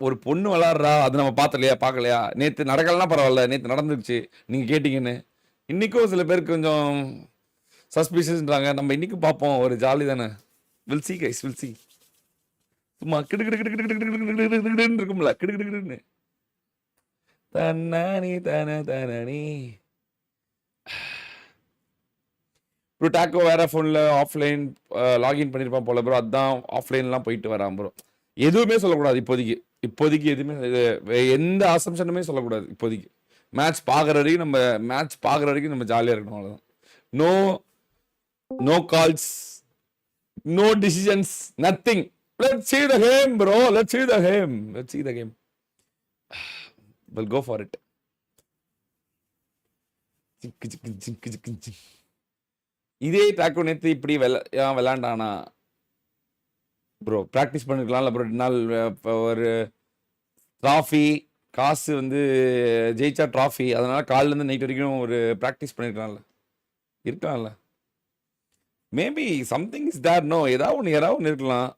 ஒரு பொண்ணு விளாட்றா, அது நம்ம பார்த்தலையா, பார்க்கலையா? நேத்து நடக்கலன்னா பரவால்ல. நேத்து நடந்துருச்சு. நீங்க கேட்டீங்கன்னு. இன்னைக்கும் சில பேருக்கு கொஞ்சம் சஸ்பிஷியஸ்ன்றாங்க. நம்ம இன்னைக்கும் பார்ப்போம். ஒரு ஜாலி தானே. Will see guys, will see. சும்மா கிடு கிடு கிடு கிடு கிடு கிடு கிடு கிடு கிடுன்னு இருக்கும்ல. கிடு கிடு கிடுன்னு. தன்னானி தன தனனி. ப்ரோ டாக்கோ வேற ஃபோன்ல ஆஃப்லைன் லாகின் பண்ணியிருப்பான் போல ப்ரோ. அதான் ஆஃப்லைன்லாம் போயிட்டு வரான் ப்ரோ. எதுவுமே சொல்லக்கூடாது இப்போதைக்கு. இப்போதைக்கு எதுவுமே எந்த அசம்ஷனுமே சொல்லக்கூடாது இப்போதைக்கு. மேட்ச் பார்க்குற வரைக்கும் நம்ம ஜாலியாக இருக்கணும், அவ்வளோதான். No no calls, no decisions, nothing. Let's see the game, bro. Let's see the game. Let's see the game. We'll go for it. இதே டாக்கோ நேற்று இப்படி விளாண்டானா ப்ரோ? ப்ராக்டிஸ் பண்ணிருக்கலாம்ல ப்ரோ. 2 நாள் ஒரு ட்ராஃபி காசு வந்து ஜெயிச்சா ட்ராஃபி, அதனால காலிலேருந்து நைட் வரைக்கும் ஒரு ப்ராக்டிஸ் பண்ணிருக்கலாம்ல, இருக்கலாம்ல. Maybe something is there. No, ஏதாவது ஒன்று இருக்கலாம்.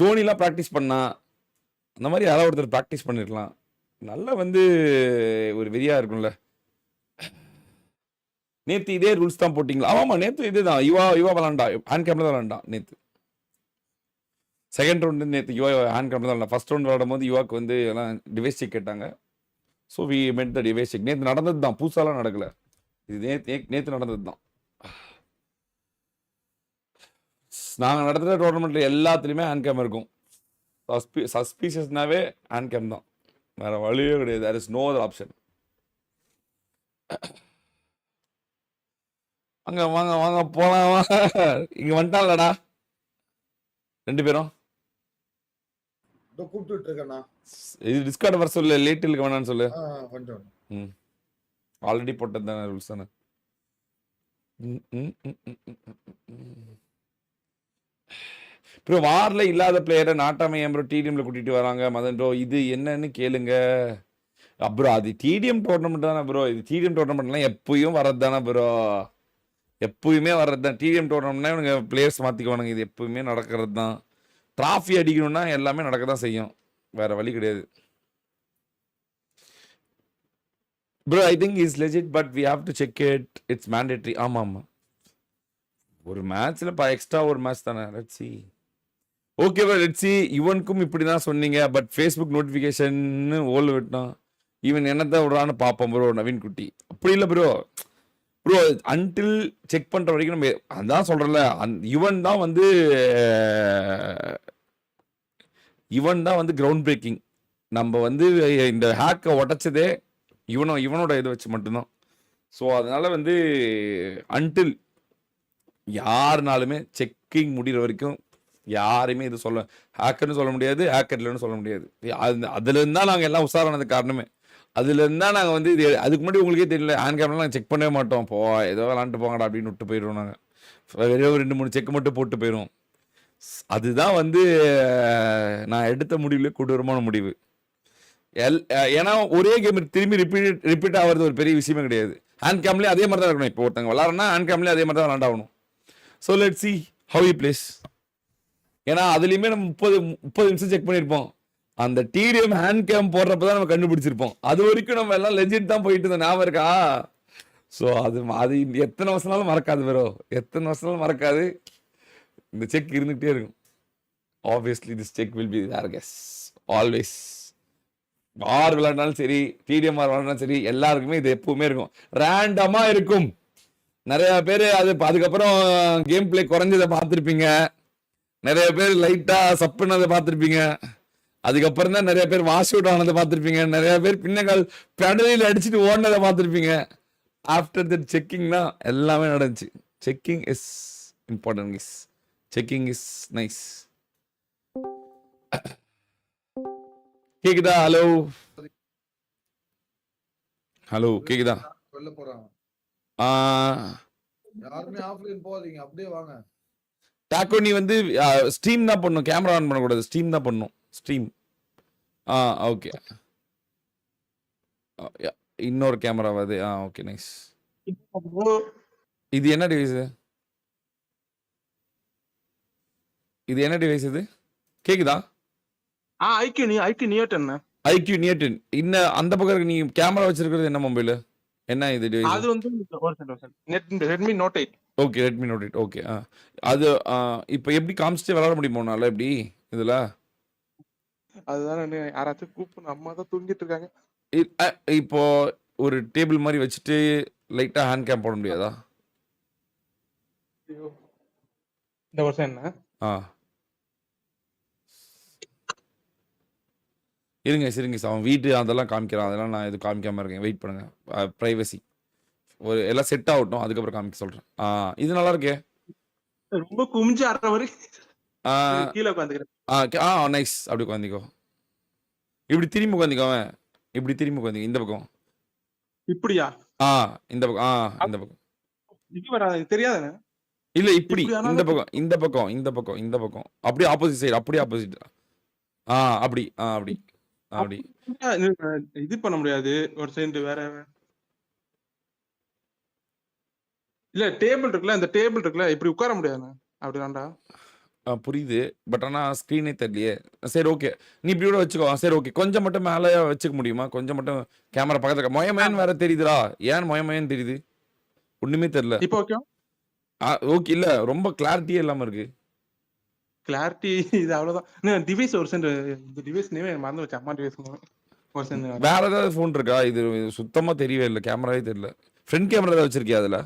டோனிலாம் ப்ராக்டிஸ் பண்ணா, அந்த மாதிரி யாராவது ஒருத்தர் ப்ராக்டிஸ் பண்ணிருக்கலாம். நல்லா வந்து ஒரு வெறியா இருக்கும்ல. நேற்று இதே ரூல்ஸ் தான் போட்டிங்களா? ஆமாம்மா, நேற்று இதுதான். யுவா விளாண்டா, ஹேண்ட் கேம்ல தான் விளாண்டான் நேற்று. செகண்ட் ரவுண்டு நேற்று யுவா ஹேண்ட் கேம்ல தான் விளாண்டா. ஃபர்ஸ்ட் ரவுண்ட் விளாடும் போது யுவாக்கு வந்து எல்லாம் டிவைஸ் செக் கேட்டாங்க. So we meant the device check. நேற்று நடந்தது தான், புதுசாலாம் நடக்கல. இது நேற்று நடந்தது தான். நாங்கள் நடத்துகிற டோர்னமெண்ட்ல எல்லாத்துலேயுமே ஹேண்ட் கேம் இருக்கும். சஸ்பீஷியஸ்னாவே ஹேண்ட் கேம் தான், வேற வழியே கிடையாது. There is no other option. வாங்க வாங்க வாங்க போலாம். இங்க வந்துட்டான்லடா 2 பேரும். கூப்பிட்டு இருக்கேண்ணா. இது டிஸ்கார்ட் வர சொல்லு, லேட் இல்ல வேணான்னு சொல்லு. வந்துட்டேன். ஆல்ரெடி போட்டது தானே ரூல்ஸ் தானே. ப்ரோ வார்ல இல்லாத பிளேயரை நாட்டாமை ப்ரோ டிடிஎம்ல கூட்டிட்டு வராங்க மதன் ப்ரோ. இது என்னன்னு கேளுங்க ப்ரோ. அது டிடிஎம் டோர்னமெண்ட் தானே ப்ரோ. இது டிடிஎம் டோர்னமெண்ட்லாம் எப்பயும் வர்றது தானே ப்ரோ. எப்பயுமே வர்றது தான் டிடிஎம் டோர்னமெண்ட்னா இவங்க பிளேயர்ஸ் மாற்றிக்குவானுங்க. இது எப்பயுமே நடக்கிறது தான். ட்ராஃபி அடிக்கணும்னா எல்லாமே நடக்க தான் செய்யும், வேற வழி கிடையாது bro. I think is legit but we have to check it. It's mandatory. ஆமாம் ஆமாம், ஒரு மேட்ச்ல எக்ஸ்ட்ரா ஒரு மேட்ச் தானே. Let's see. Okay bro, let's see. இவனுக்கும் இப்படி தான் சொன்னீங்க, பட் ஃபேஸ்புக் நோட்டிஃபிகேஷன் ஓல் விட்டான். இவன் என்னத்தான் விடுறான்னு பார்ப்போம் ப்ரோ. நவீன் குட்டி அப்படி இல்லை ப்ரோ. ப்ரோ அன்டில் செக் பண்ணுற வரைக்கும் நம்ம அதான் சொல்கிறல. இவன் தான் வந்து கிரவுண்ட் பிரேக்கிங். நம்ம வந்து இந்த ஹேக்கை உடைச்சதே இவனோட இதை வச்சு மட்டும்தான். ஸோ அதனால வந்து அன்டில் யாருனாலுமே செக்கிங் முடிகிற வரைக்கும் யாருமே இது ஹேக்கர்னு சொல்ல முடியாது, ஹேக்கர் இல்லைன்னு சொல்ல முடியாது. அதுலேருந்து தான் நாங்கள் எல்லாம் உஷாரானது காரணமே. அதுலேருந்து தான் நாங்கள் வந்து இது அதுக்கு முன்னாடி உங்களுக்கே தெரியல, ஹேண்ட் கேம்லாம் நாங்கள் செக் பண்ணவே மாட்டோம். ஏதோ விளாண்டு போங்கடா அப்படின்னு விட்டு போயிடுவோம். நாங்கள் வெறும் 2-3 செக் மட்டும் போட்டு போயிடுவோம். அதுதான் வந்து நான் எடுத்த முடிவுல கொடூரமான முடிவு. ஏன்னா ஒரே கேம் திரும்பி ரிப்பீட் ஆகிறது ஒரு பெரிய விஷயமே கிடையாது. ஹேண்ட் கேம்லேயே அதே மாதிரி தான் இருக்கணும். இப்போ ஒருத்தங்க விளாட்றோன்னா ஹேண்ட் கேம்லேயே அதே மாதிரி தான் விளாண்டாகணும். So let's see how you plays. ஏன்னா அதுலேயுமே நம்ம 30 நிமிஷம் செக் பண்ணியிருப்போம். அந்த டிடிஎம் ஹேண்ட் கேம் போடுறப்ப தான் நம்ம கண்டுபிடிச்சிருப்போம். அது வரைக்கும் நம்ம எல்லாம் லெஜிட் தான் போயிட்டு இருந்தோம், ஞாபகம் இருக்கா? ஸோ அது எத்தனை வருஷம்னாலும் மறக்காது ப்ரோ, எத்தனை வருஷம்னாலும் மறக்காது. இந்த செக் இருந்துகிட்டே இருக்கும். Obviously this check will be there guess always. Or விளையாடினாலும் சரி, டிடிஎம் ஆர் விளையாடினாலும் சரி, எல்லாருக்குமே இது எப்பவுமே இருக்கும், ரேண்டமா இருக்கும். நிறைய பேர் அதுக்கப்புறம் கேம் பிளே குறைஞ்சதை பார்த்துருப்பீங்க. நிறைய பேர் லைட்டா சப்புனதை பார்த்துருப்பீங்க. அதுக்கப்புறம் தான் நிறைய பேர் வாஷ் அவுட் ஆனதை பார்த்துருப்பீங்க. நிறைய பேர் பின்னக்கால் பெடலில் அடிச்சுட்டு ஓடினதை பார்த்துருப்பீங்க. ஆஃப்டர் தட் செக்கிங் தான் எல்லாமே நடந்துச்சு. Checking is important guys. Checking is nice. கேக்குதா? ஹலோ ஹலோ, கேக்குதா? வெளில போறாங்க. யாருமே ஆஃப்லைன் போகாதீங்க, அப்படியே வாங்க. டாக்கோ நீ வந்து ஸ்ட்ரீம் தான் பண்ணணும், கேமரா ஆன் பண்ணக்கூடாது. ஸ்ட்ரீம் தான் பண்ணணும். ஸ்ட்ரீம். ஓகே. இன்னொரு கேமரா வருது. Okay nice. இது என்ன டிவைஸ்? இது என்ன டிவைஸ்? இது கேக்குதா? ஐக்யூ நியோ 10 ஐக்யூ நியர் 10 இன்னும் அந்த பக்கம் இருக்கு. நீ கேமரா வச்சிருக்கிறது என்ன மொபைல்? என்ன இது டிவைஸ்? அது வந்து ஒரு second Redmi note 8. Okay Redmi note 8. Okay அது இப்போ எப்படி காமிச்சிட்டே விளாட முடியுமா உன்னால எப்படி இதுல? அதுதான் நான் யாராச்சும் கூப்பிடணும். அம்மா தான் தூங்கிட்டு இருக்காங்க. இப்போ ஒரு டேபிள் மாதிரி வச்சுட்டு லைட்டா ஹேண்ட் கேம் போட முடியாதா? ஐயோ. இந்த வருஷம் என்ன ஆ இருங்க சரிங்க சார், அவன் வீட்டு அதெல்லாம் காமிக்கிறான். அதெல்லாம் நான் இது காமிக்காம இருக்கேன். வெயிட் பண்ணுங்க, ப்ரைவசி ஒரு எல்லாம் செட் ஆகட்டும், அதுக்கப்புறம் காமிக்க சொல்றேன். இது நல்லா இருக்கே. ரொம்ப குமிஞ்சு அரை ஆ கீழே உட்காந்துக்கிறேன். நைஸ். அப்படி உட்காந்துக்கோ. இப்படி திரும்பி உட்காந்துக்கோ. அவன் இப்படி திரும்பி உட்காந்துக்கோ. இந்த பக்கம். இப்படியா? இந்த பக்கம். இந்த பக்கம் இது வராது தெரியாதானே? இல்ல இப்படி இப்படி ஆனாலும் இந்த பக்கம் இந்த பக்கம் இந்த பக்கம் இந்த பக்கம் அப்படியே ஆப்போசிட் சைடு. அப்படியே ஆப்போசிட். அப்படி அப்படி அப்படி இது பண்ண முடியாது. ஒரு செகண்ட் வேற இல்ல டேபிள் இருக்குல்ல, இந்த டேபிள் இருக்குல்ல, இப்படி உட்கார முடியாதுண்ணா. அப்படிதான்டா. புரியுது. பட் ஆனால் ஸ்க்ரீனே தெரியலையே. சரி ஓகே, நீ இப்படி கூட வச்சுக்கோ. சரி ஓகே, கொஞ்சம் மட்டும் மேலே வச்சுக்க முடியுமா? கொஞ்சம் மட்டும் கேமரா பக்கத்தில் மொயமேன்னு வேற தெரியுதுடா. ஏன் மொயமேன்னு தெரியுது? ஒன்றுமே தெரியல. இப்போ ஓகே ஓகே. இல்லை ரொம்ப கிளாரிட்டியே இல்லாமல் இருக்கு. கிளாரிட்டி இது அவ்வளவுதான். டிவைஸ் ஒரு செகண்ட், இந்த டிவைஸ் நேமே மறந்து வச்சேன். அம்மா டிவைஸ் ஒரு செகண்ட். வேற ஏதாவது ஃபோன் இருக்கா? இது சுத்தமாக தெரியவே இல்லை. கேமராவே தெரியல. ஃப்ரண்ட் கேமரா ஏதாவது வச்சிருக்கியா அதில்?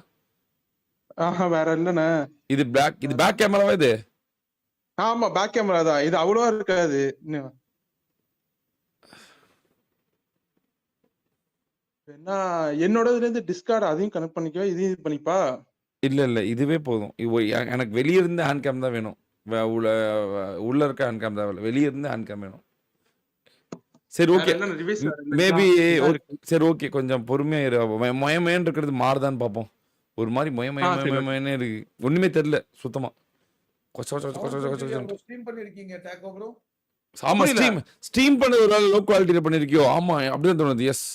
வேற இல்லண்ணே. இது பேக் கேமராவா இது? ஆமா பேக் கேமரா தான். இது அவ்வளவா இருக்காது. என்ன என்னோடதுல இருந்து டிஸ்கார்ட் அதையும் கனெக்ட் பண்ணிக்கோ, இதையும் இது பண்ணிப்பா. இல்லை இதுவே போதும். எனக்கு வெளியே இருந்து ஹேண்ட் கேம் தான் வேணும். உள்ள இருக்க ஹேண்ட் கேம் தான் வெளியே இருந்து ஹேண்ட் கேம் வேணும். சரி ஓகே, மேபி சரி ஓகே, கொஞ்சம் பொறுமையா இரு. மொயமேன்னு இருக்கிறது மாறுதான்னு பார்ப்போம். ஒரு மாதிரி மொயமயமே இருக்கு. ஒண்ணுமே தெரியல சுத்தமா. ஸ்ட்ரீம் பண்ணிருக்கீங்க டேக்கோ ப்ரோ? ஆமா ஸ்ட்ரீம் பண்ண ஒரு லோ குவாலிட்டில பண்ணிருக்கியோ? ஆமா அப்படிதான் தோணுது. எஸ்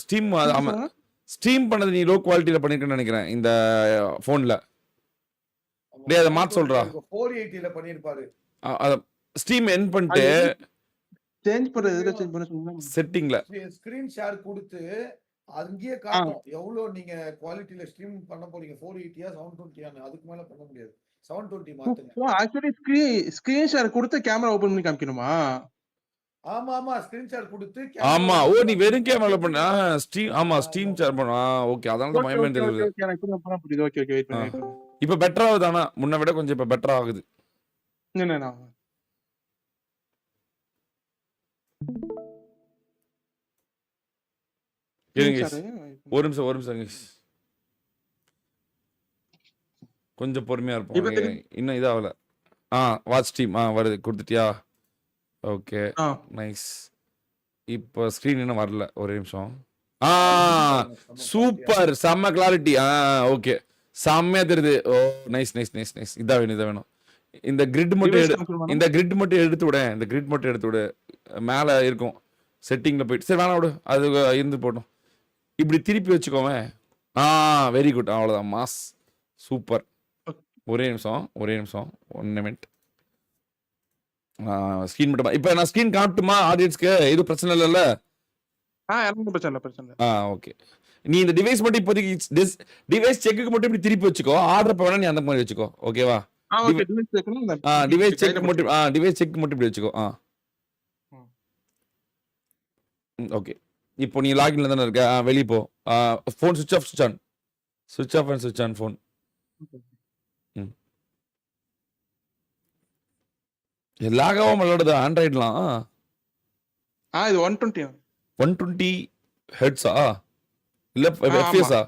ஸ்ட்ரீம் ஆமா ஸ்ட்ரீம் பண்ணது நீ லோ குவாலிட்டில பண்ணிருக்கேன்னு நினைக்கிறேன் இந்த போன்ல. டேய் அத மாத்த சொல்றா. 480 ல பண்ணிருப்பாரு. அத ஸ்ட்ரீம் எண்ட் பண்ணிட்டு சேஞ்ச் பண்றது எதுல சேஞ்ச் பண்ண சொல்லுங்க. செட்டிங்ல ஸ்கிரீன் ஷேர் கொடுத்து அங்கேயே காட்டும் எவ்வளவு நீங்க குவாலிட்டில ஸ்ட்ரீம் பண்ண போறீங்க. 480 720 அதுக்கு மேல பண்ண முடியாது. 720 மாத்துங்க. ஆக்சுவலி ஸ்கிரீன் ஷேர் கொடுத்து கேமரா ஓபன் பண்ணி காமிக்கணுமா? ஆமா ஸ்கிரீன் ஷேர் கொடுத்து ஆமா. நீ வெறும் கேமரால பண்ண ஸ்ட்ரீம். ஆமா ஸ்ட்ரீம் ஷேர் பண்ணா. ஓகே, அதனால தான் மயமே தெரியுது. ஓகே வெயிட் பண்ணு. இப்போ பெட்டர் ஆகுது. ஆனா முன்ன விட கொஞ்சம் இப்போ பெட்டர் ஆகுது. என்ன இருங்க ஒரு நிமிஷம் கொஞ்சம் பொறுமையா இருப்போம். இன்னும் இதாகல. வாட்ச் ஸ்ட்ரீம் வருது. கொடுத்துட்டியா? Okay nice. இப்போ ஸ்க்ரீன் இன்னும் வரல. ஒரு நிமிஷம். சூப்பர், செம்ம கிளாரிட்டி. ஓகே செம்மையா தெரியுது. ஓ நைஸ். இதான் வேணும். இந்த கிரிட் மட்டும் எடுத்து விடு. மேலே இருக்கும் செட்டிங்ல போயிட்டு. சரி வேணாம் விடு, அது இருந்து போட்டோம். இப்படி திருப்பி வச்சுக்கோவேன். Very good. அவ்வளோதான். Mass super. ஒரே நிமிஷம் 1 நிமிட். ஸ்கிரீன் மட்டும் இப்போ நான் ஸ்கிரீன் காட்டுமா ஆடியன்ஸ்க்கு? எதுவும் பிரச்சனை இல்லைல்ல? பிரச்சனை. ஓகே. நீ இந்த டிவைஸ் மட்டும் இப்போதைக்கு டிவைஸ் செக்குக்கு மட்டும் இப்படி திருப்பி வச்சுக்கோ. ஆர்டர் பண்ண வேணா நீ அந்த மாதிரி வச்சுக்கோ. ஓகேவா? டிவைஸ் செக் மட்டும் இப்படி வச்சுக்கோ. ஓகே. இப்போ நீ லாகின்ல தானே இருக்க. வெளியே போ. ஃபோன் சுவிட்ச் ஆன் ஃபோன். லாகாவும் விளையாடுது ஆண்ட்ராய்ட்லாம். இது 120 ஹெர்ட்ஸா இல்ல எஃப்பிஎஸ்ஸா?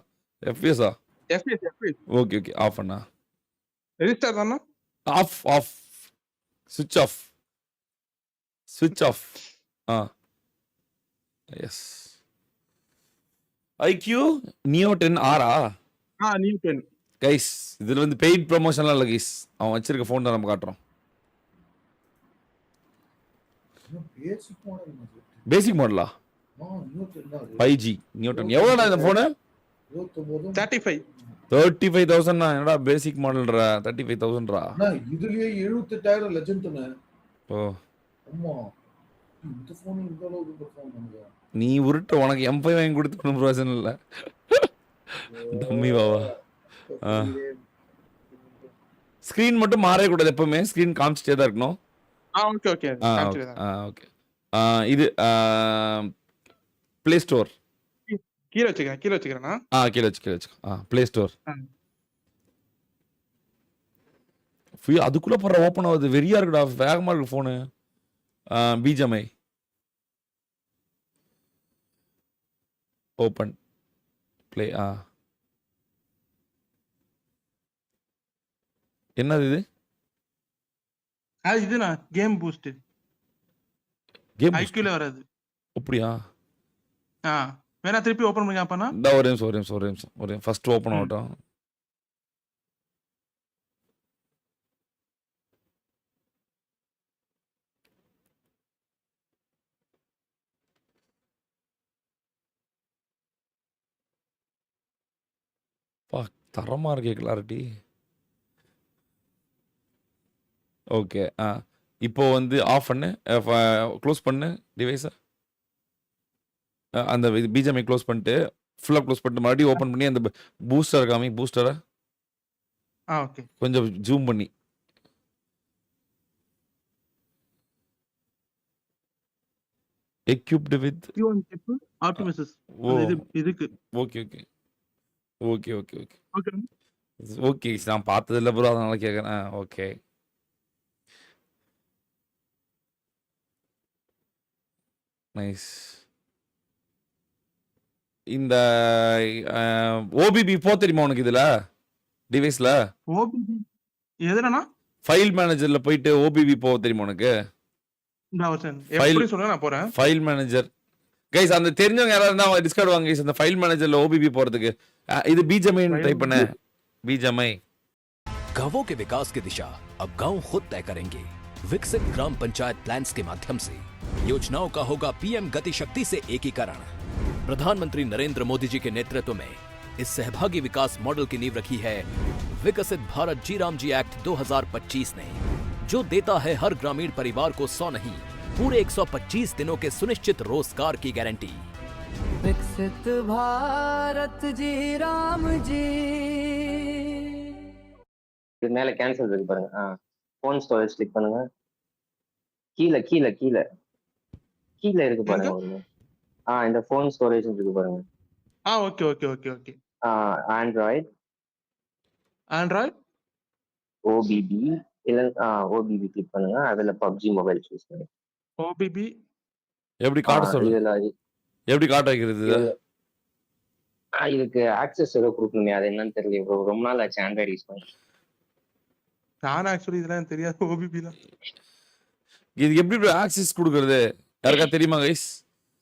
ஓகே ஆஃப் பண்ணா. ரெஜிஸ்டர் தானா? ஆஃப் சுவிட்ச் ஆஃப். எஸ். ஐக்யூ நியோ 10 ஆரா? Neo 10 guys. இதுல வந்து பெய்ட் ப்ரமோஷன்லாம் இல்ல கைஸ். அவன் வச்சிருக்க ஃபோன் தான் நம்ம காட்டுறோம். பேசிக் மாடலா? 5G நியோ 10 எவ்வளோண்ணா இந்த ஃபோனு? 35,000. என்னடா பேசிக் மாடல்ரா? 35,000 இதுலயே 78,000 லெஜெண்ட்னு. ஓ ஆமா. இந்த ஃபோன் இந்த அளவுக்கு பெர்ஃபார்ம் பண்ணுதா? நீ உருட்டு உனக்கு M5 வாங்கி கொடுத்து ஒன்றும் பிரயோஜனம் இல்லை. டம்மி பாவா. தெரியலையே. ஸ்க்ரீன் மட்டும் மாறவே கூடாது, எப்பவுமே ஸ்க்ரீன் காமிச்சிட்டே தான் இருக்கணும். ஓகே ஓகே காமிச்சிட்டு தான். ஓகே. இது ப்ளே ஸ்டோர். கீழே வச்சுக்கிறேன்னா கீழே வச்சுக்கோ. Play store. அதுக்குள்ள போற ஓப்பன் ஆகுது, வெறியா இருக்குடா, வேகமா இருக்கு ஃபோனு. BGMI open play. என்னது இது? இதுண்ணா கேம் பூஸ்ட். கேம் ஐக்யூல வராது. அப்படியா? வேணா திருப்பி ஓபன் பண்ணி காப்பானா? ஒரு நிமிஷம் ஃபர்ஸ்ட் ஓப்பன் ஆகட்டும். தரமா இருக்கே கிளாரிட்டி. ஓகே. இப்போ வந்து ஆஃப் பண்ணு, க்ளோஸ் பண்ணு டிவைஸை. அந்த பிஜிஎம்ஐ க்ளோஸ் பண்ணிட்டு ஃபுல்லாக க்ளோஸ் பண்ணிட்டு மறுபடியும் ஓப்பன் பண்ணி அந்த பூஸ்டர் காமி. பூஸ்டரை ஓகே கொஞ்சம் ஜூம் பண்ணி. equipped with Q1 chip Optimus. இதுக்கு ஓகே. நான் பார்த்தது இல்லை ப்ரோ, அதனால கேட்குறேன். ஓகே. நைஸ். இந்த ஓபிபி தெரியுமா உனக்கு இதுல டிவைஸ்ல? ஓபிபி எதுனா ஃபைல் மேனேஜர்ல போயிட்டு ஓபிபி தெரியுமா உனக்கு? எப்படி சொல்ல நான் போறேன். ஃபைல் மேனேஜர் கைஸ், அந்த தெரிஞ்சவங்க யாராவது இருந்தா டிஸ்கார்ட் வாங்க கைஸ், அந்த ஃபைல் மேனேஜர்ல ஓபிபி போறதுக்கு. இது बीजेएमआई டைப் பண்ணு. बीजेएमआई. गांवों के विकास की दिशा अब गांव खुद तय करेंगे। विकसित ग्राम पंचायत प्लान्स के माध्यम से योजनाओं का होगा पीएम गति शक्ति से एकीकरण। प्रधानमंत्री नरेंद्र मोदी जी के नेतृत्व में इस सहभागी विकास मॉडल की नींव रखी है विकसित भारत जी राम जी एक्ट 2025 ने, जो देता है हर ग्रामीण परिवार को 100 नहीं पूरे 125 दिनों के सुनिश्चित रोजगार की गारंटी। विकसित भारत जी राम जी। இது மேல கேன்சல் இருக்கு பாருங்க. ஃபோன் ஸ்டோரேஜ் கிளிக் பண்ணுங்க. கீழே கீழே கீழே கீழே இருக்கு பாருங்க ஒண்ணு. இந்த ஃபோன் ஸ்டோரேஜ் இருக்கு பாருங்க. ஓகே ஆண்ட்ராய்டு ஓபிபி இல்ல ஓபிபி கிளிக் பண்ணுங்க. அதுல PUBG மொபைல் சூஸ் பண்ணுங்க. ஓபிபி எப்படி காட்ட சொல்லு? இதுல எப்படி காட்ட வைக்கிறது இதை? இதுக்கு ஆக்சஸ் ஏதோ கொடுக்கணுமே, அது என்னன்னு தெரியல bro. ரொம்ப நாள் ஆச்சு ஆண்ட்ராய்டு யூஸ் பண்ணி. நான் ஆக்சுவலி இதெல்லாம் தெரியாது. ஓபிபிலாம் இது எப்படி ஆக்சஸ் கொடுக்கறது யாருக்கா தெரியுமா கைஸ்?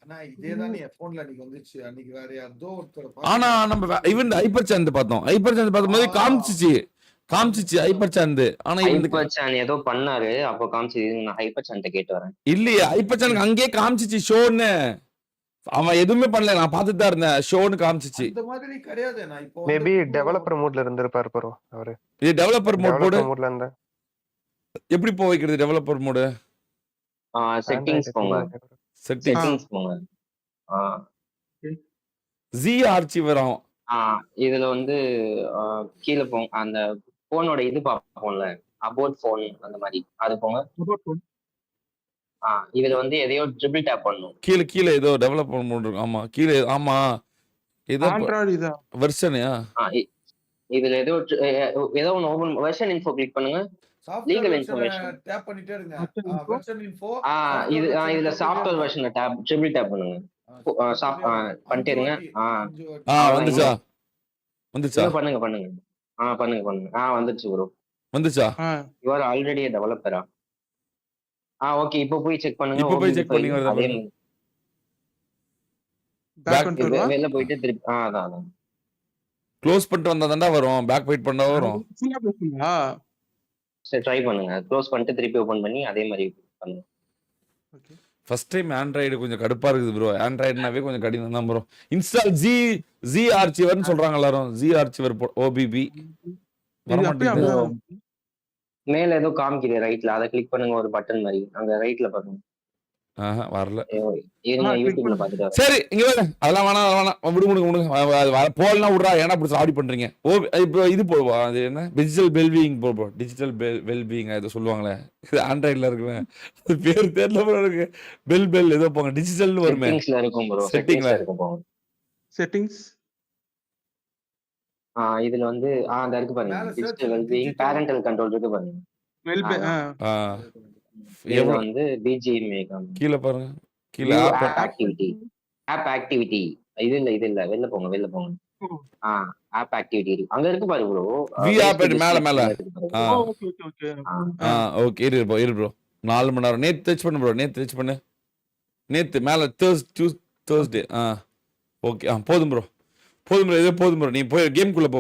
ஆனா இதேதான் என் போன்ல அன்னைக்கு வந்துச்சு. அன்னைக்கு வேற யாரோ ஒருத்தர் ஆனா நம்ம ஈவன் ஹைப்பர் சாந்த் பார்த்தோம். ஹைப்பர் சாந்த் பார்க்கும்போது காமிச்சிச்சு ஹைப்பர் சாந்த். ஆனா ஹைப்பர் சான் ஏதோ பண்ணாரு, அப்போ காமிச்சு. நான் ஹைப்பர் சான்ட்ட கேட்டு வரேன். இல்லையே, ஹைப்பர் சாந்த் அங்கேயே காமிச்சிச்சு ஷோன்னு. அவன் எதுவுமே பண்ணல, நான் பார்த்துட்டு தான் இருந்தேன். ஷோன்னு காமிச்சிச்சு. இந்த மாதிரி கிடையாது. நான் இப்போ மேபி டெவலப்பர் மோட்ல இருந்திருப்பாரு ப்ரோ அவரு. இது டெவலப்பர் மோட் போடு. மோட்ல இருந்தா எப்படி போய் வைக்கிறது டெவலப்பர் மோடு? செட்டிங்ஸ் போங்க. செட்டிங்ஸ் போங்க. ஜி ஆர்ச்சிவர் ஆகும். இதுல வந்து கீழே போங்க. அந்த போனோட இது பார்ப்போம்ல, அபவுட் போன் அந்த மாதிரி, அது போங்க. இதுல வந்து எதையோ ட்ரிபிள் டேப் பண்ணணும். கீழே ஏதோ டெவலப்பர் மோட் இருக்கு. ஆமா கீழே. ஆமா ஏதோ ஆண்ட்ராய்டு இதா வெர்ஷன்யா. இதுல ஏதோ ஒன்னு ஓபன் வெர்ஷன் இன்ஃபோ கிளிக் பண்ணுங்க. லீகல் இன்ஃபர்மேஷன் டேப் பண்ணிட்டே இருங்க. Version info. இதுல சாஃப்ட்வேர் வெர்ஷன்ல டேப் ட்ரிபிள் டேப் பண்ணுங்க. பண்ணிட்டே இருங்க. வந்துச்சா? பண்ணுங்க. வந்துச்சு ப்ரோ. வந்துச்சா? You are already a developer. Okay. இப்போ போய் செக் பண்ணுங்க. இப்போ போய் செக் பண்ணி வரதா? பேக் கண்ட்ரோல் வெளில போயிட்டு திருப்பி அதான் க்ளோஸ் பண்ணிட்டு வந்தா தான்டா வரும். பேக் வெயிட் பண்ணா வரும். சரி ட்ரை பண்ணுங்க. க்ளோஸ் பண்ணிட்டு திருப்பி ஓபன் பண்ணி அதே மாதிரி பண்ணுங்க. ஓகே. ஃபர்ஸ்ட் டைம் ஆண்ட்ராய்டு கொஞ்சம் கடுப்பா இருக்குது ப்ரோ. ஆண்ட்ராய்டுனாவே கொஞ்சம் கடினம் தான் ப்ரோ. இன்ஸ்டால் ஜி ஆர்ச்சிவர்னு சொல்றாங்க எல்லாரும். ஜி ஆர்ச்சிவர் ஓபிபி வர மாட்டேங்குது. மேல ஏதோ காமிக்குது ரைட்ல, அதை கிளிக் பண்ணுங்க, ஒரு பட்டன் மாதிரி அங்க ரைட்ல பாருங்க. வரல. இருங்க click யூடியூப்ல பண்ணு. பாத்துட்டு வரேன். சரி இங்க வேற அதெல்லாம் வேணாம், அதெல்லாம் வேணாம், விடுங்க போலாம் விட்றா, ஏன்னா இப்படி ஆடி பண்றீங்க. இப்போ இது போடுவா, அது என்ன டிஜிட்டல் வெல்பீயிங் போடுவோம், டிஜிட்டல் வெல்பீயிங் ஏதோ சொல்லுவாங்களே, இது ஆண்ட்ராய்டில் இருக்குமே, அது பேர் தெரியல ப்ரோ இருக்கு. பெல் ஏதோ போங்க, டிஜிட்டல்னு வருமே செட்டிங்ஸ்ல இருக்கும் ப்ரோ, செட்டிங்ல. செட்டிங்ஸ்ல இருக்கும் போங்க. செட்டிங்ஸ். இதுல வந்து அந்த இருக்கு பாருங்க, மேல digital search wellbeing digital. Parental control இருக்கு பாருங்க. வெல்பே இதுல எவ்வளோ வந்து பிஜிஎம்ஏ கீழே பாருங்க, கீழே view app app activity, app activity. இது இல்ல வெளில போங்க. ஆப் ஆக்டிவிட்டி இருக்கு, அங்க இருக்கு பாரு ப்ரோ. வி ஆப் மேல ஓகே ஓகே ஓகே. ஓகே இரு ப்ரோ 4 மணி நேரம் நேத்து டச் பண்ணு ப்ரோ, டச் பண்ணு, நேத்து மேல தேர்ஸ்டே ஓகே போதும் ப்ரோ இது போதும் ப்ரோ. நீ போய் கேம்குள்ள போ,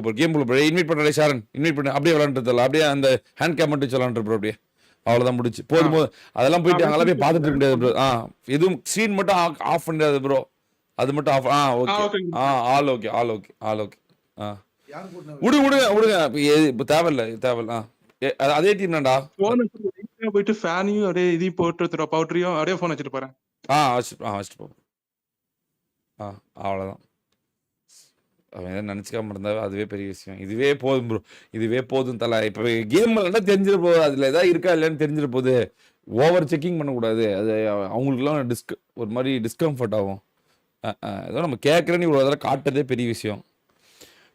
இன்வைட் பண்ணுறேன் ஷாரன், இன்வைட் பண்ணு, அப்படியே விளாண்டுல, அப்படியே அந்த ஹேண்ட் கேம் மட்டும் விளாண்டு ப்ரோ, அப்படியே அவ்வளோதான் முடிச்சு. போதும் அதெல்லாம் போயிட்டு அங்கெல்லாம் போய் பார்த்துட்டு இருக்க முடியாது ப்ரோ. எதுவும் ஸ்க்ரீன் மட்டும் ஆஃப் பண்ணிடாது ப்ரோ, அது மட்டும் ஆஃப். ஓகே ஆல் ஓகே யார் கூட்டினா விடுங்க இப்போ தேவையில்ல. அதே டீம் தான்டா. போன் போயிட்டு ஃபேனையும் அப்படியே இதையும் போட்டு பவுடரையும் அப்படியே போன் வச்சுட்டு போறேன். வச்சுட்டு போ. அவ்வளோதான். அவன் எதாவது நினச்சிக்காம இருந்தாவே அதுவே பெரிய விஷயம். இதுவே போதும் ப்ரோ, இதுவே போதும் தலை. இப்போ கேம் விளாண்டா தெரிஞ்சிட போகுது, அதில் எதாவது இருக்கா இல்லைன்னு தெரிஞ்சிட போகுது. ஓவர் செக்கிங் பண்ணக்கூடாது, அது அவங்களுக்குலாம் ஒரு மாதிரி டிஸ்கம்ஃபர்ட் ஆகும். ஏதோ நம்ம கேட்குறேன்னு இவ்வளோ அதெல்லாம் காட்டுறதே பெரிய விஷயம்.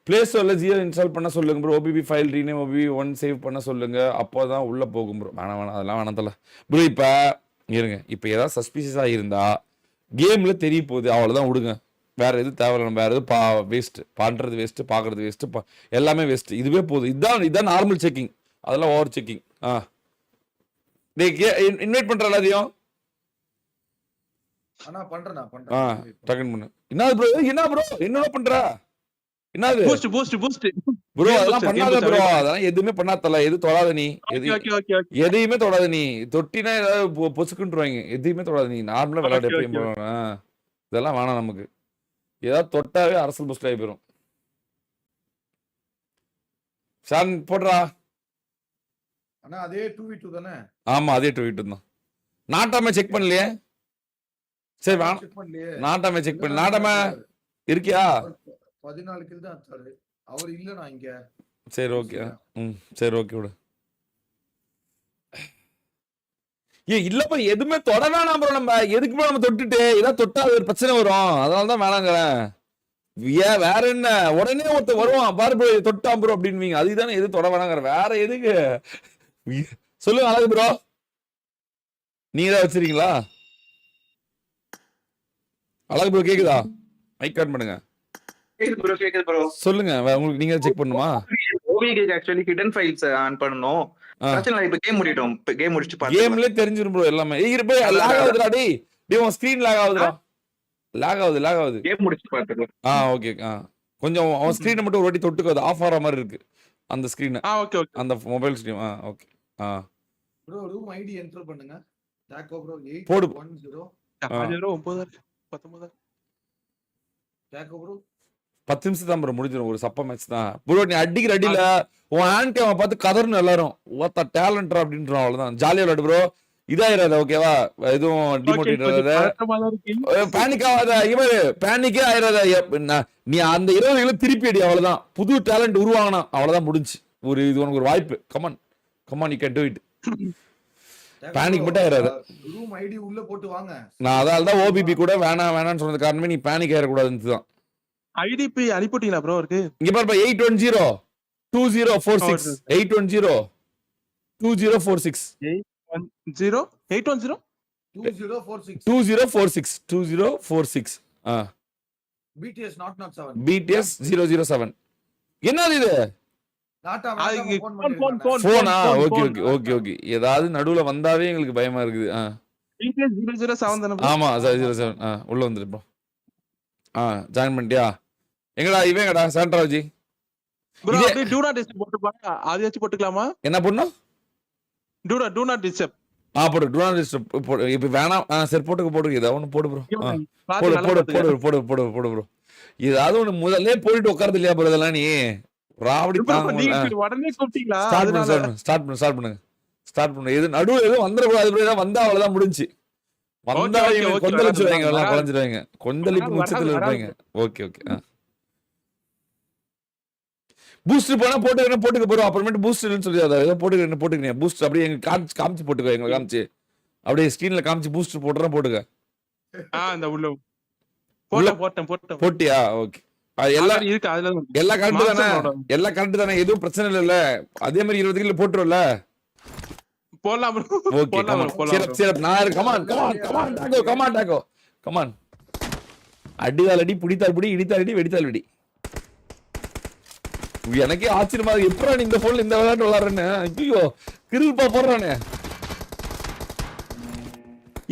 ப்ளே ஸ்டோரில் ஜியோ இன்ஸ்டால் பண்ண சொல்லுங்க bro, OBB file rename OBB 1 save பண்ண சொல்லுங்க, அப்போ தான் உள்ளே போகும் ப்ரோ. வேணாம் அதெல்லாம் வேணாம் தலை ப்ரோ. இப்போ இருங்க, இப்போ ஏதாவது சஸ்பீஷியஸாக இருந்தால் கேமில் தெரிய போகுது, அவ்வளோதான் விடுங்க. வேறு எதுவும் தேவையில்லை, வேறு எதுவும் வேஸ்ட்டு, பண்ணுறது வேஸ்ட்டு, பார்க்குறது வேஸ்ட்டு, எல்லாமே வேஸ்ட்டு. இதுவே போதும், இதுதான் நார்மல் செக்கிங், அதெல்லாம் ஓவர் செக்கிங். இன்வைட் பண்ணுற எல்லாத்தையும் பண்றேன். டக்குன்னு பண்ணு. என்ன ப்ரோ என்ன பண்ற? என்னது பூஸ்ட் ப்ரோ? அதெல்லாம் பண்ணாத ப்ரோ, அதெல்லாம் எதுவுமே பண்ணாதல, எது தொடாத நீ, எதையுமே தொடாத நீ. தொட்டினா ஏதாவது பொசுக்குன்றுவாங்க, எதையுமே தொடாத நீ. நார்மலா விளையாடு எப்பயும் இதெல்லாம் வேணாம் நமக்கு. ஏதாவது தொட்டாவே அரசல் புஸ்ட் ஆகி போயிடும். ஷான் போடுறா. அதே 2v2 தானே? ஆமா அதே 2v2 தான். நாட்டாம செக் பண்ணலையே. சரி வேணாம், நாட்டாம செக் பண்ணு. நாட்டாம இருக்கியா? 14 கில் தான் அடிச்சாரு அவர். இல்ல நான் இங்க. சரி ஓகே. சரி ஓகே விடு. இல்லப்பா எதுவுமே தொட வேணாம் ப்ரோ. நம்ம எதுக்கு ப்ரோ நம்ம தொட்டுட்டு ஏதாவது தொட்டா அது ஒரு பிரச்சனை வரும், அதனால தான் வேணாங்கிறேன். வேற என்ன, உடனே ஒருத்தர் வருவான் பாரு ப்ரோ தொட்டான் ப்ரோ அப்படின்வீங்க, அதுதானே எது தொட வேணாங்கிற. வேற எதுக்கு சொல்லுங்க அழகு ப்ரோ, நீங்க தான் வச்சிருக்கீங்களா? அழகு ப்ரோ கேக்குதா? மைக் ஆன் பண்ணுங்க. கேக்குது ப்ரோ. சொல்லுங்க, உங்களுக்கு நீங்க செக் பண்ணுமா? ஓவிக்கு ஆக்சுவலி ஹிடன் ஃபைல்ஸ் ஆன் பண்ணனும். பிரச்சனை இல்ல, இப்ப கேம் முடிட்டோம். கேம் முடிச்சிட்டு பாத்துக்கலாம். கேம்லயே தெரிஞ்சிரும் ப்ரோ எல்லாமே. லாக் ஆகுதுடா டேய். உன் ஸ்கிரீன் லாக் ஆகுதுடா. லாக் ஆகுது. கேம் முடிச்சிட்டு பாத்துக்கலாம். ஓகே. கொஞ்சம் அவன் ஸ்கிரீனை மட்டும் ஒரு வாட்டி தொட்டுக்கோ, அது ஆஃப் ஆற மாதிரி இருக்கு அந்த ஸ்கிரீன். ஓகே அந்த mobile screen. Okay. Bro room ID enter பண்ணுங்க. டாக்கோ ப்ரோ 810 போடு. 9 டாக்கோ ப்ரோ 10 நிமிஷம் தான் ப்ரோ முடிஞ்சிடும், ஒரு சப்ப மேட்ச் தான் ப்ரோ. நீ அடிக்கிற அடியில உன் ஹேண்ட் கேமை பார்த்து கதர்னு எல்லாரும் ஓத்த டேலண்டா அப்படின்றோம், அவ்வளவுதான். ஜாலியா விளையாடு ப்ரோ, இதாயிராத ஓகேவா? எதுவும் டிமோட்டிவேட் ஆகாத, பேனிக் ஆகாத, இவரு பேனிக்கே ஆயிராத. நீ அந்த 20 திருப்பி அடி, அவ்வளவுதான். புது டேலண்ட் உருவாகனா அவ்வளவுதான், முடிஞ்சு. இது உனக்கு ஒரு வாய்ப்பு. Come on you can to it. Panic மட்டும் ஆயிராத. ரூம் ஐடி உள்ள போட்டு வாங்க. நான் அதால தான் ஓபிபி கூட வேணாம்னு சொன்னது காரணமே நீ பேனிக் ஆயிடக்கூடாதுன்னு தான். ஐடிபி அனுப்பிட்டீங்களா ப்ரோ? இருக்கு இங்க பாருப்பா, 810-2046 810-2046 2046 BTS not 7 BTS 007. என்னது இது? டாடா போனா? ஓகே. ஏதாவது நடுவுல வந்தாவே எங்களுக்கு பயமா இருக்குது. BTS 007 தான ப்ரோ? ஆமா 007. உள்ள வந்துரு ப்ரோ. ஜாயின் பண்ணிட்டியா? எங்கடா இவங்கடா சாண்ட்ராஜி ப்ரோ? அப்படியே டு நாட் டிஸ்டர்ப் போட்டு பாருங்க, அது வச்சு போட்டுக்கலாமா? என்ன பண்ணனும்? To not disturb. போடு. டு நாட் டிஸ்டர்ப் போடு. இப்போ வேணாம். சரி போட்டுக்க. ஏதாவது ஒன்னு போடு ப்ரோ. போடு ப்ரோ. ஏதாவது ஒன்னு முதல்ல போட்டுட்டு உட்கார்றது இல்லையா ப்ரோ? இதெல்லாம் நீ ராவடி தாங்க. உடனே கூப்பிட்டீங்களா? ஸ்டார்ட் பண்ணுங்க. ஸ்டார்ட் பண்ணணும். எது நடுவுல எதுவும் வந்துடக்கூடாது. அப்படியே வந்தா அவ்வளவுதான் முடிஞ்சு. வந்தா okay, இவங்க okay, கொந்தளிச்சுருவாங்க, எல்லாம் வராது. குழஞ்சிருவாங்க. கொந்தளிப்பு வராது, உச்சத்துல வராது. இருப்பாங்க. ஓகே. பூஸ்டர் போனா போட்டுக்க போறோம். அப்புறமேட்டு பூஸ்டர்னு சொல்லி அதை ஏதோ போட்டுக்கிறேன். பூஸ்டர் அப்படியே எங்க காமிச்சு போட்டுக்கோ. எங்களை காமிச்சு அப்படியே ஸ்கிரீன்ல காமிச்சு பூஸ்டர் போட்டுக்க. இந்த உள்ள உள்ள போட்டேன் போட்டியா? ஓகே. எல்லாம் இருக்கு அதுல எல்லாம் கரெக்ட் தானே? மாஸ்டர் எல்லாம் கரெக்ட் தானே? எதுவும் பிரச்சனை இல்லைல்ல? அதே மாதிரி 20 கிலோ போட்டுருவல? போடலாம் bro. ஓகே. போடலாம் bro, போடலாம் bro. சிறப் நான் கமான் டாக்கோ. கமான். அடிதால் அடி, புடித்தால் புடி, இடித்தால் அடி, வெடித்தால் வெடி. எனக்கே ஆச்சரியமா இருக்கு. எப்படா நீ இந்த போன்ல இந்த விளையாட்டு விளையாடுறேன்னு. ஐயோ கிருப்பா போடுறானே.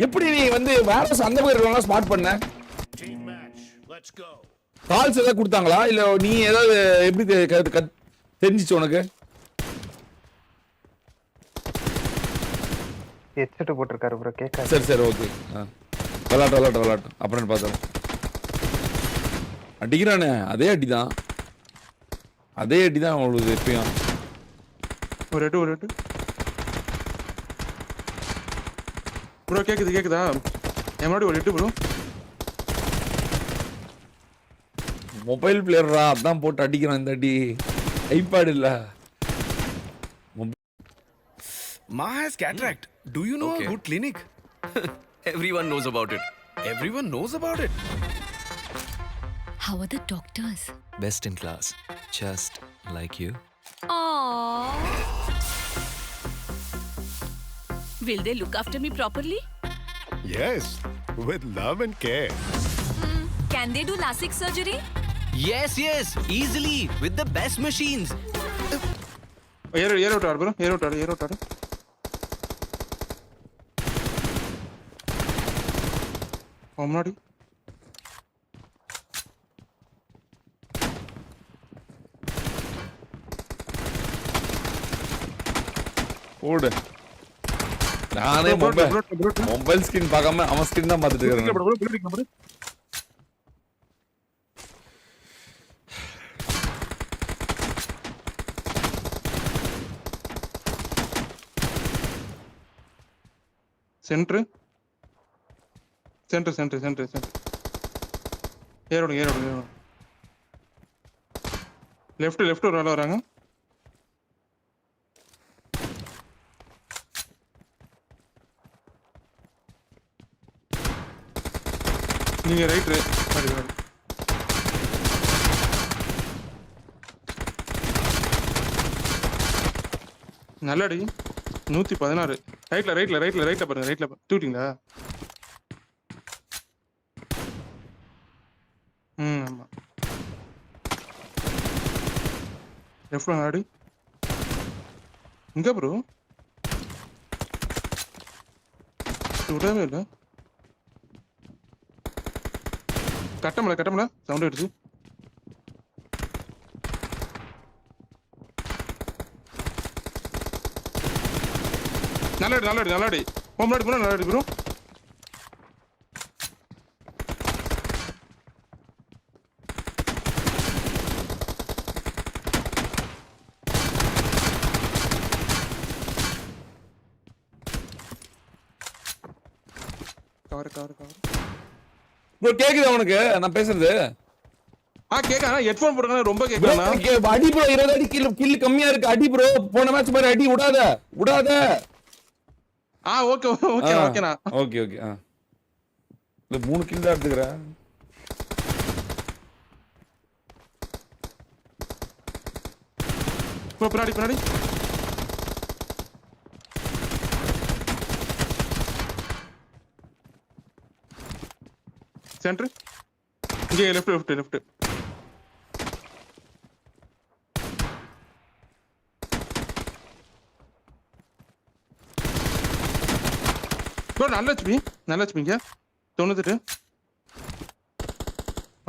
எப்படி நீ வந்து வேற அந்த மாதிரி இருக்கவங்க ஸ்மார்ட் பண்ண? கால்ஸ் ஏதாவது கொடுத்தாங்களா இல்ல நீ ஏதாவது எப்படி தெரிஞ்சிச்சு உனக்கு? ஹெட்செட் போட்டிருக்காரு ப்ரோ, கேட்காது. சரி ஓகே. விளையாட்டு அப்புறம் பார்த்தோம். அடிக்கிறானே அதே அடிதான் அவங்களுக்கு எப்பயும். ஒரு எட்டு ப்ரோ கேக்குதா? என்னோட ஒரு எட்டு ப்ரோ. மொபைல் பிளேயரா அதான் போட்டு அடிக்கிறான் இந்த அடி. ஐபேட் இல்ல. Ma has cataract. Do you know a good clinic? Everyone knows about it. Everyone knows about it. How are the doctors? Best in class. Just like you. Aww. Will they look after me properly? Yes, with love and care. Can they do LASIK surgery? Yes, easily with the best machines. Air out bro. Air out. முன்னாடி ஓடு. நானே mobile screen பார்க்காம அவன் screen தான் பார்த்துட்டு இருக்கேன். Centre ஏரோடு left ஒரு ஆள் வராங்க. நீங்க ரைட் நல்லடி 116. ரைட்ல பாருங்க. தூட்டிங்களா? ஆமா. லெஃப்ட்ல நாடி இங்க ப்ரோ விடவே இல்லை. கட்டமல சவுண்ட் அடிச்சு. நல்லடி முன்னாடி ப்ரோ. கவர் ப்ரோ கேக்குதா உனக்கு நான் பேசுறது? கேக்க. ஆனா ஹெட்போன் போடுறதுனால ரொம்ப கேக்குறேனா? அடி ப்ரோ 20 அடி கில் கம்மியா இருக்கு. அடி ப்ரோ போன மேட்ச் மாதிரி அடி விடாத. ஓகேண்ணா. ஓகே. இந்த 3 கில் தான் எடுத்துக்கிறேன். பின்னாடி சென்டர் இங்கே லெஃப்ட். ப்ரோ நல்ல ஹெச்பிங்க 98.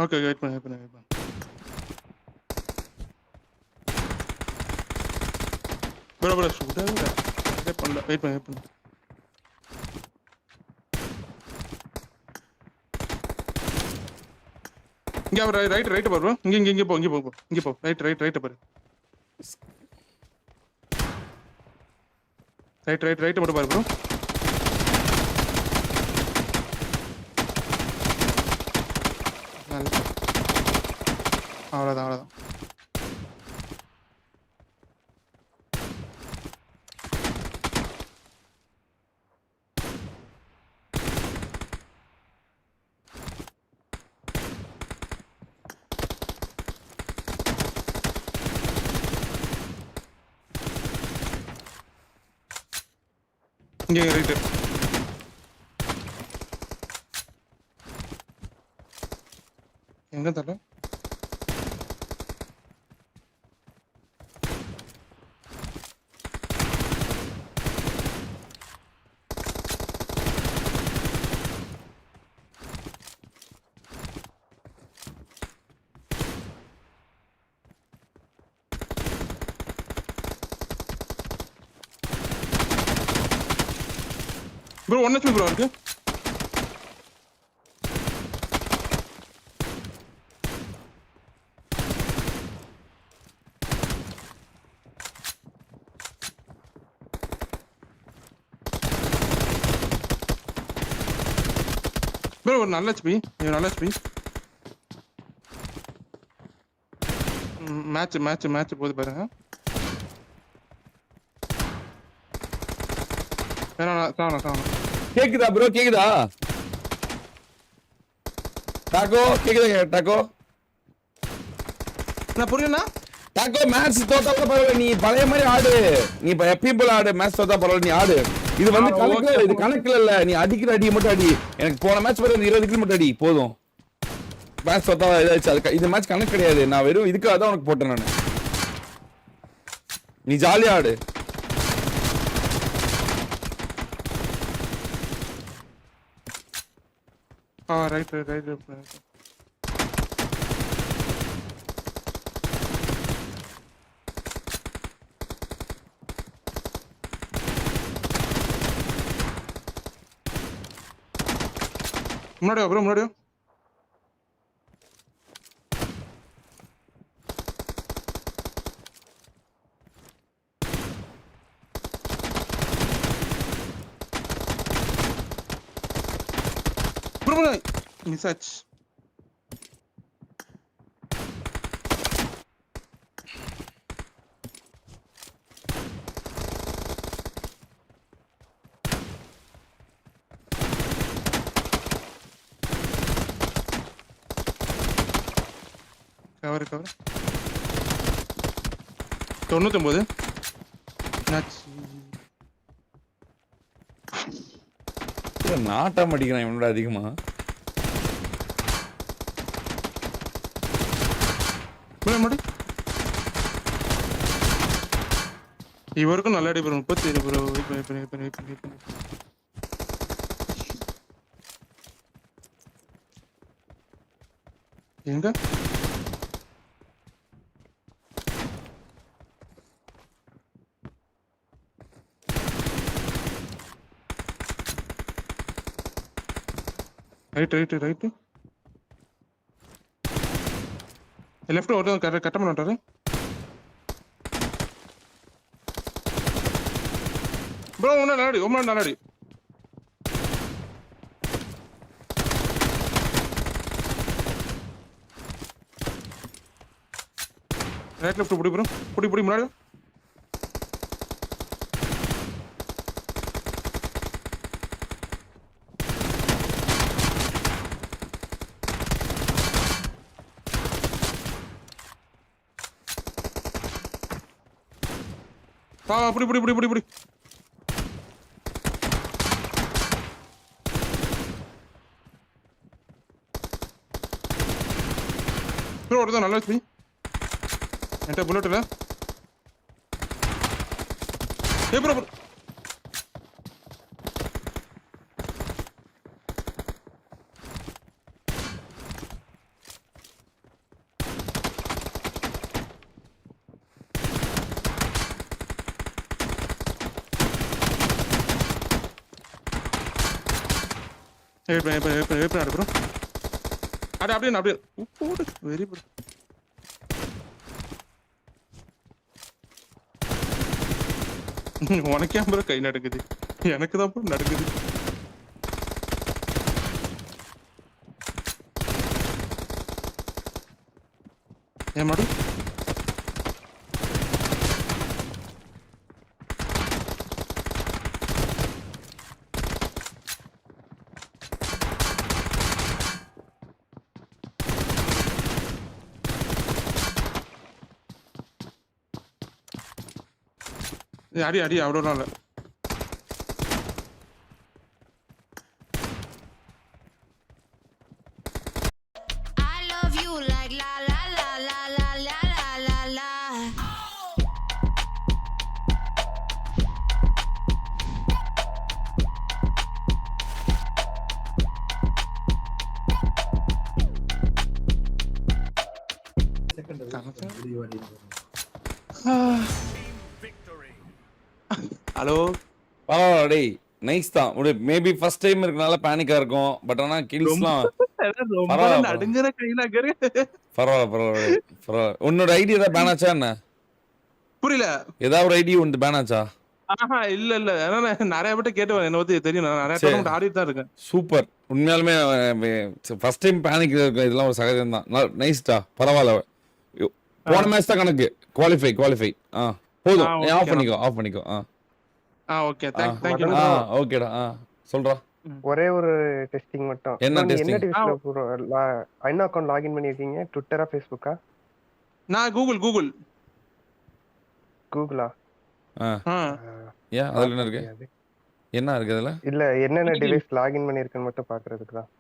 ஓகே வெயிட் பண்ணு. ப்ரோ வெயிட் பண்ணு. இங்க ரைட் பாரு. இங்க போ. ரைட் பாரு. ரைட் மட்டும் பாரு ப்ரோ. அவ்வளோதான். இங்கே ரைட்டு. எங்க தரல? ப்ரோ 1 HP ப்ரோ இருக்கு. ப்ரோ ஒரு நல்ல HP, நல்ல HP. மேட்ச் போகுது பாருங்க. சாவணும். கேக்குதா ப்ரோ? கேக்குதா டாக்கோ? கேக்குதா டாக்கோ? நான் புரியலண்ணா. டாக்கோ மேட்ச் தோத்தா கூட பரவாயில்ல, நீ பழைய மாதிரி ஆடு. நீ எப்பயும் போல ஆடு. மேட்ச் தோத்தா பரவாயில்ல, நீ ஆடு. இது வந்து கணக்குல, இது கணக்குல இல்ல. நீ அடிக்கிற அடி மட்டும் அடி. எனக்கு போன மேட்ச் வரை 20 கிலோ மட்டும் அடி போதும். மேட்ச் தோத்தா ஏதாச்சும் அது இந்த மேட்ச் கணக்கு கிடையாது. நான் வெறும் இதுக்காக தான் உனக்கு போட்டேன் நான். நீ ஜாலியா ஆடு. ரைட். முன்னாடியா ப்ரோ? முன்னாடியா ப்ரோ மிஸ் ஆச்சு. கவர் 99. நாட்டம் அடிக்கிறான் இவனோட அதிகமா. இவருக்கும் நல்ல அடி ப்ரோ. 37 ப்ரோ. எங்க ரைட். லெஃப்ட் ஒரு கட்ட மாட்டாரு. ப்ரோ நல்லடி. ரைட் லெஃப்ட் புடி ப்ரோ. புடி முன்னாடி. புடி. ப்ரோ ஒருத்தன் நல்லா வச்சு என்கிட்ட புல்லட் இல்லை. ப்ரோ ப்ரோ அப்படியே வெரி குட். உனக்கே ப்ரோ கை நடுக்குது, எனக்கு தான் ப்ரோ நடுக்குது. ஏன் மாடு அடி அடி அவ்வளோலாம் இல்லை. ஹலோ பரவாயில்ல டேய், நைஸ் தான். மேபி ஃபர்ஸ்ட் டைம் இருக்கனால பேனிக்கா இருக்கும். பட் ஆனா கில்ஸ்லாம் ரொம்ப பரவாயில்ல நடுங்குற கையில பரவாயில்ல. உன்னோட ஐடி ஏதாவது பேன் ஆச்சா என்ன? புரியல. ஏதாவது ஒரு ஐடி உண்டு பேன் ஆச்சா? ஆஹா இல்ல இல்ல, ஏன்னா நான் நிறைய பேட்ட கேட்டு என்ன பத்தி தெரியும், நான் நிறைய டோர்னமெண்ட் ஆடிட்டு தான் இருக்கேன். சூப்பர். உண்மையாலுமே ஃபர்ஸ்ட் டைம் பேனிக் இருக்கு, இதெல்லாம் ஒரு சகஜம் தான். நைஸ்டா, பரவாயில்ல. போன மேட்ச் தான் கணக்கு. குவாலிஃபை. போதும், ஆஃப் பண்ணிக்கோ. Okay, thank you. ஓகேடா. சொல்றா. ஒரே ஒரு டெஸ்டிங் மட்டும். என்ன நீங்க testing? என்ன டிவிஸ்ல என்ன அக்கவுண்ட் லாகின் பண்ணிருக்கீங்க? ட்விட்டரா, ஃபேஸ்புக்கா? நான் கூகுள் கூகுளா? ஏன் அதுல என்ன இருக்கு? என்ன இருக்கு அதுல? இல்ல என்னென்ன டிவைஸ் லாகின் பண்ணிருக்கேன்னு மட்டும் பாக்குறதுக்கு தான்.